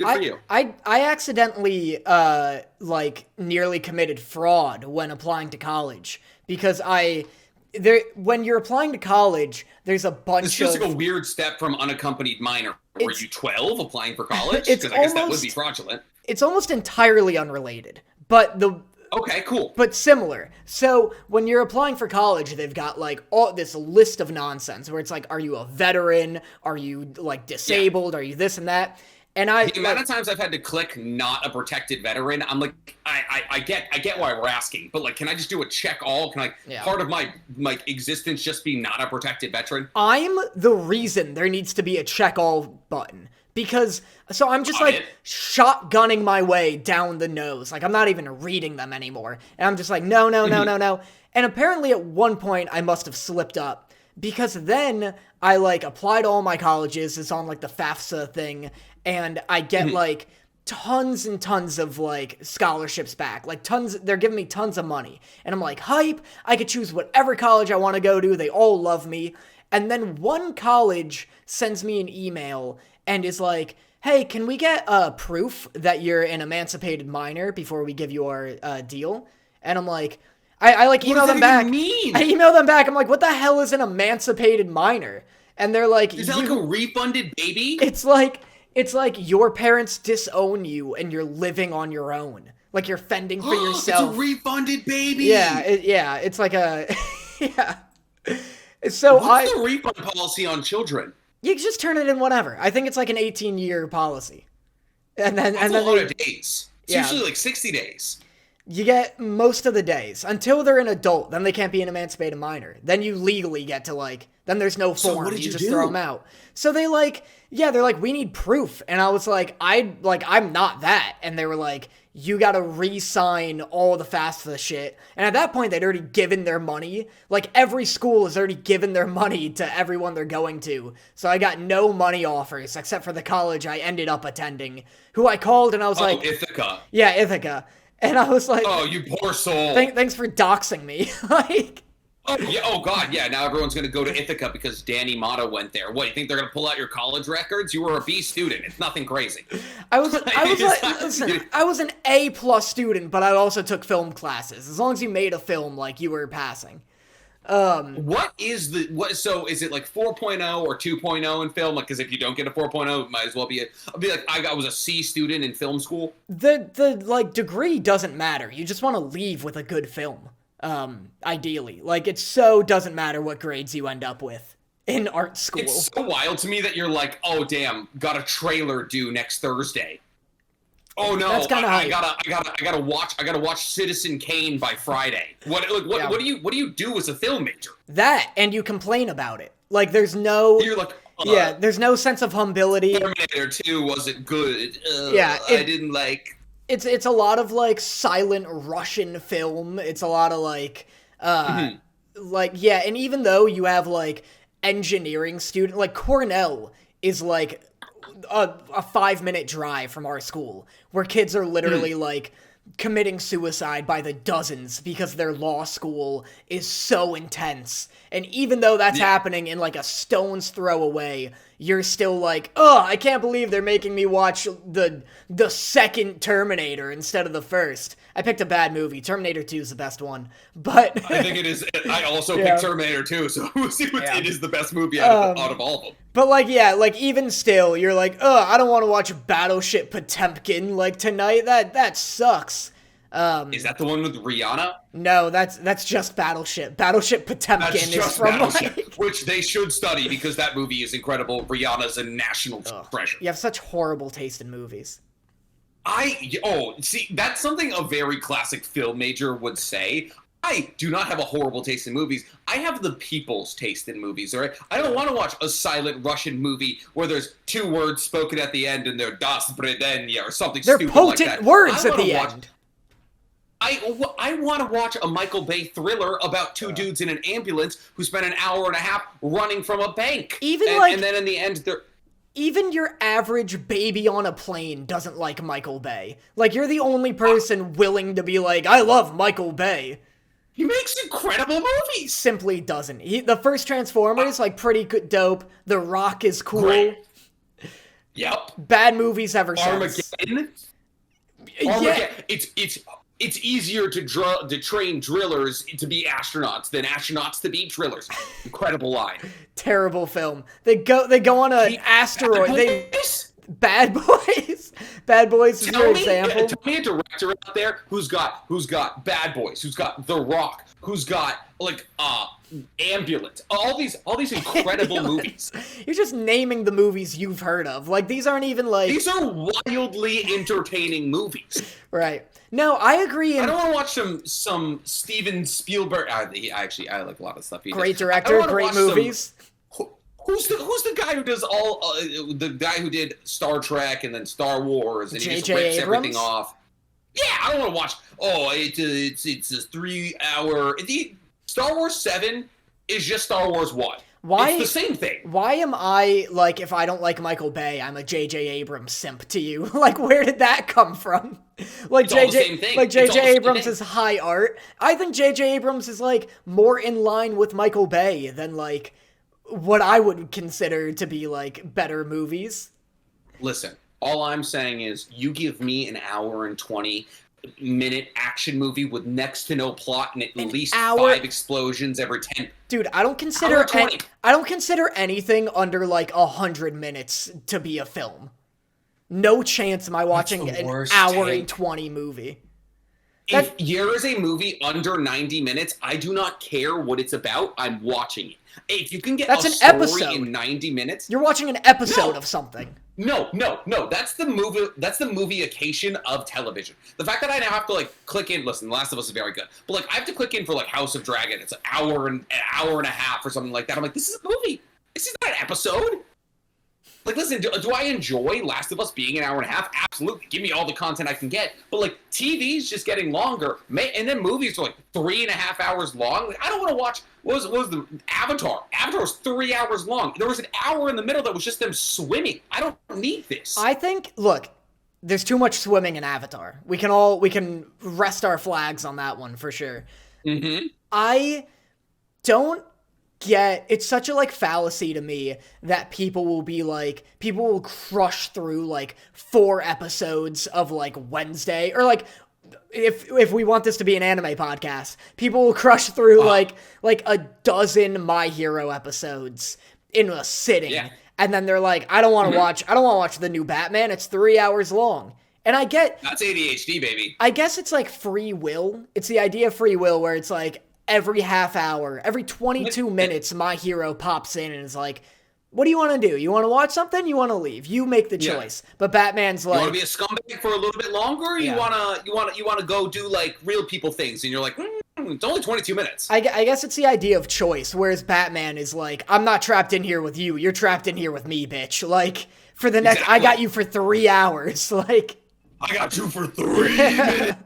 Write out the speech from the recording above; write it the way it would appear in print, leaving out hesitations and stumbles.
Good for you. I accidentally nearly committed fraud when applying to college because when you're applying to college, there's a This bunch feels like of a weird step from unaccompanied minor. Were it's you 12 applying for college? it's Because I guess that would be almost fraudulent. it's almost entirely unrelated, Okay, cool. but similar. So when you're applying for college, they've got like all this list of nonsense where it's like, are you a veteran? Are you like Yeah. disabled? Are you this and that? And I The amount of times I've had to click not a protected veteran, I'm like, I get why we're asking, but like, can I just do a check all? Can yeah. part of my existence just be not a protected veteran? I'm the reason there needs to be a check all button. Because, so I'm just Got like it. shotgunning my way down the nose. Like, I'm not even reading them anymore. And I'm just like, no, no, no, no, no. And apparently at one point I must have slipped up. Because then I like applied to all my colleges. It's on like the FAFSA thing. And I get like tons and tons of like scholarships back. Like tons, they're giving me tons of money. And I'm like, hype, I could choose whatever college I want to go to. They all love me. And then one college sends me an email and is like, hey, can we get proof that you're an emancipated minor before we give you our deal? And I'm like, I like email them back. Mean? I email them back. I'm like, what the hell is an emancipated minor? And they're like, Is that like a refunded baby? it's like your parents disown you and you're living on your own. Like you're fending for yourself. It's a refunded baby. Yeah, it's like a yeah. So What's the refund policy on children? you can just turn it in whenever. I think it's like an 18-year policy. And then That's and a then lot of days. It's Yeah. usually like 60 days. you get most of the days until they're an adult. Then they can't be an emancipated minor. Then you legally get to like. Then there's no So form. what did you just do? throw them out. So they're like, we need proof. And I was like, I'm not that. And they were like, you gotta re-sign all the FAFSA shit. And at that point, they'd already given their money. Like every school has already given their money to everyone they're going to. So I got no money offers except for the college I ended up attending, who I called and I was like, Ithaca. yeah, Ithaca. And I was like, Oh, you poor soul. thanks for doxing me. Like, Oh, yeah. Oh, God. Yeah. Now everyone's going to go to Ithaca because Danny Motta went there. What, you think they're going to pull out your college records? You were a B student. It's nothing crazy. I was listen, I was an A+ student, but I also took film classes. As long as you made a film, like, you were passing. What is so is it like 4.0 or 2.0 in film? Like, because if you don't get a 4.0, it might as well be I'll be like, I was a C student in film school. The like degree doesn't matter. You just want to leave with a good film. Ideally. Like, it so doesn't matter what grades you end up with in art school. It's so wild to me that you're like, oh damn, got a trailer due next Thursday. Oh no, That's kinda I gotta watch Citizen Kane by Friday. What do you do as a film major? That, and you complain about it. Like, there's no... You're like, there's no sense of humility. Terminator 2 wasn't good. I didn't like... It's a lot of, like, silent Russian film. It's a lot of, like, and even though you have, like, engineering student, like, Cornell is, like, a 5-minute drive from our school, where kids are literally, like, committing suicide by the dozens because their law school is so intense. And even though that's happening in, like, a stone's throw away, you're still like, oh, I can't believe they're making me watch the second Terminator instead of the first. I picked a bad movie. Terminator 2 is the best one. But I think it is. I also picked Terminator 2, so we'll see it is the best movie out of all of them. But, like, even still, you're like, I don't want to watch Battleship Potemkin, like, tonight. That sucks. Is that the one with Rihanna? No, that's just Battleship. Battleship Potemkin is from Battleship, like... which they should study because that movie is incredible. Rihanna's a national treasure. You have such horrible taste in movies. See, that's something a very classic film major would say. I do not have a horrible taste in movies. I have the people's taste in movies, all right? I don't want to watch a silent Russian movie where there's 2 words spoken at the end and they're das bredenya or something stupid like that. They're potent words at the end. I want to watch a Michael Bay thriller about 2 dudes in an ambulance who spent an hour and a half running from a bank. And then in the end, they're... Even your average baby on a plane doesn't like Michael Bay. Like, you're the only person willing to be like, I love Michael Bay. He makes incredible movies. Simply doesn't. The first Transformers, like, pretty good, dope. The Rock is cool. Great. Yep. Bad movies ever since. Armageddon. Yeah. It's easier to train drillers to be astronauts than astronauts to be drillers. Incredible line. Terrible film. They go on an asteroid. Bad Boys. Bad Boys is your example. Tell me a director out there who's got Bad Boys, who's got The Rock, who's got like Ambulance, all these incredible movies. You're just naming the movies you've heard of. Like, these aren't even like... These are wildly entertaining movies. Right. No, I agree. I don't want to watch some Steven Spielberg. I like a lot of stuff. Great director, great movies. Who's the guy who does all the guy who did Star Trek and then Star Wars and he just rips everything off? Yeah, I don't want to watch. Oh, it's a 3 hour. Star Wars 7 is just Star Wars 1. Why? It's the same thing. Why am I, like, if I don't like Michael Bay, I'm a J.J. Abrams simp to you? Like, where did that come from? Like, J.J. Abrams is high art. I think J.J. Abrams is, like, more in line with Michael Bay than, like, what I would consider to be, like, better movies. Listen, all I'm saying is you give me an hour and 20-minute action movie with next to no plot and at least 5 explosions every 10. Dude, I don't consider anything under like 100 minutes to be a film. No chance am I watching an hour and 20 movie. If there is a movie under 90 minutes, I do not care what it's about. I'm watching it. If you can get a story in 90 minutes, you're watching an episode of something. No. That's the movie. That's the movie-ication of television. The fact that I now have to like click in. Listen, The Last of Us is very good, but like I have to click in for like House of Dragon. It's an hour and a half or something like that. I'm like, this is a movie. This is not an episode. Like, listen, do I enjoy Last of Us being an hour and a half? Absolutely. Give me all the content I can get. But, like, TV's just getting longer. And then movies are, like, 3.5 hours long. Like, I don't want to watch... What was the... Avatar. Avatar was 3 hours long. There was an hour in the middle that was just them swimming. I don't need this. I think... Look, there's too much swimming in Avatar. We can rest our flags on that one, for sure. Mm-hmm. I don't... it's such a like fallacy to me that people will crush through like 4 episodes of like Wednesday, or like if we want this to be an anime podcast, people will crush through like a dozen My Hero episodes in a sitting. Yeah. And then they're like, I don't want to watch the new Batman. It's 3 hours long. And I get that's ADHD, baby. I guess it's like free will. It's the idea of free will where it's like every half hour, every 22 minutes, My Hero pops in and is like, what do you want to do? You want to watch something? You want to leave? You make the choice. But Batman's like, you want to be a scumbag for a little bit longer? Or you want to go do like real people things? And you're like, it's only 22 minutes. I guess it's the idea of choice. Whereas Batman is like, I'm not trapped in here with you. You're trapped in here with me, bitch. Like for the next, I got you for 3 hours. Like I got you for 3 minutes.